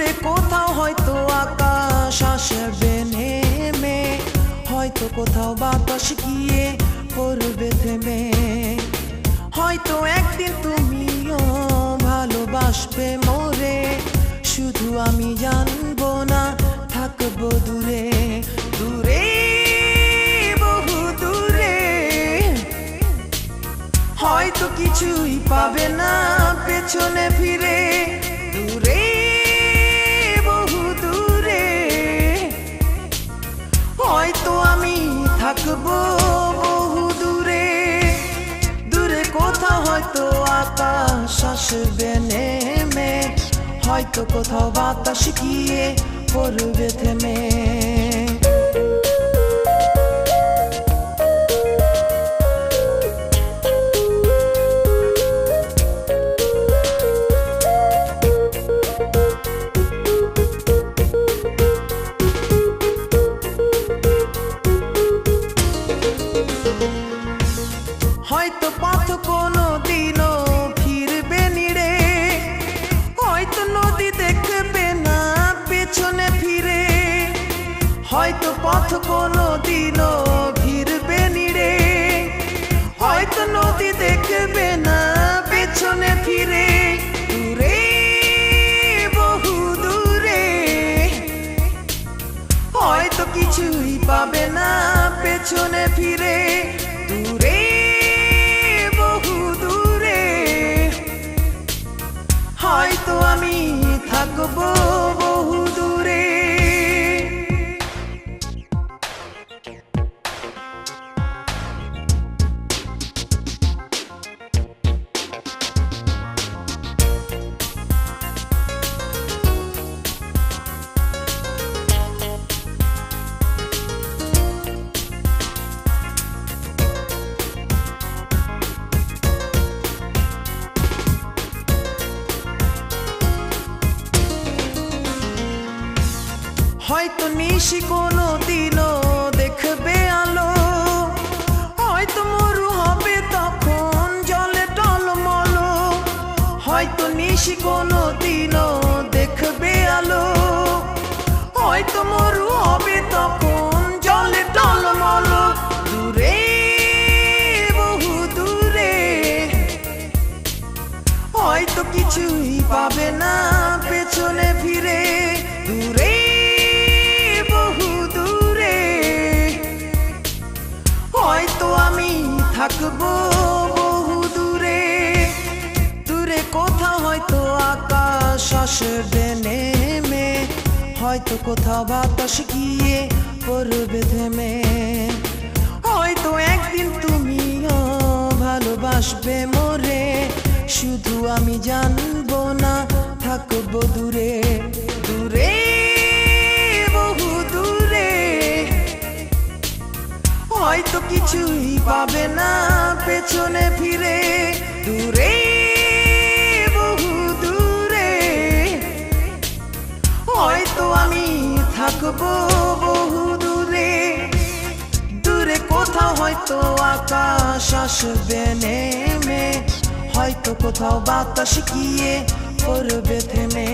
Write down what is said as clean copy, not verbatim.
দূরে কোথাও হয়তো আকাশ আসবে নেমে, হয়তো কোথাও বাতাস গিয়ে পড়বে থেমে। হয়তো একদিন তুমিও ভালোবাসবে মোরে, শুধু আমি জানবো না থাকবো দূরে দূরে, বহু দূরে। হয়তো কিছুই পাবে না পেছনে ফিরে, দূরে বহু দূরে। হয়তো আমি থাকবো বহু দূরে, দূরে কোথাও হয়তো আকাশ আসবে নেমে, হয়তো কোথাও বাতাস গিয়ে পড়বে থেমে। হয়তো পথ কোনো দিনও ফিরবে নিরে, হয়তো নদী দেখবে না পেছনে ফিরে। হয়তো পথ কোনো দিনও ফিরবে নিরে, হয়তো নদী দেখবে না পেছনে ফিরে, দূরে বহু দূরে। হয়তো কিছুই পাবে না পেছনে ফিরে, দূরে বহু দূরে। হয়তো আমি থাকবো বহু দূরে। হয়তো নিশি কোনো দিনও দেখবে আলো, হয়তো মরু হবে তখন জলে টলমল। হয়তো নিশি কোনো দিনও দেখবে আলো, হয়তো মরু হবে তখন জলে টলমল, দূরে বহু দূরে। হয়তো কিছুই পাবে না পেছনে ফিরে, দূরে বহু দূরে। হয়তো আমি থাকবো বহু দূরে, দূরে কোথাও হয়তো আকাশ আসবে নেমে, হয়তো কোথাও বাতাস গিয়ে পড়বে থেমে। হয়তো একদিন তুমিও ভালোবাসবে মোরে, শুধু আমি জানবো না থাকবো দূরে দূরে বহু দূরে। হয়তো কিছুই পাবে না পেছনে ফিরে, দূরে বহু দূরে। হয়তো আমি থাকবো বহু দূরে, দূরে কোথাও হয়তো আকাশ আসবে নেমে, হয়তো কোথাও বাতাস গিয়ে পড়বে থেমে।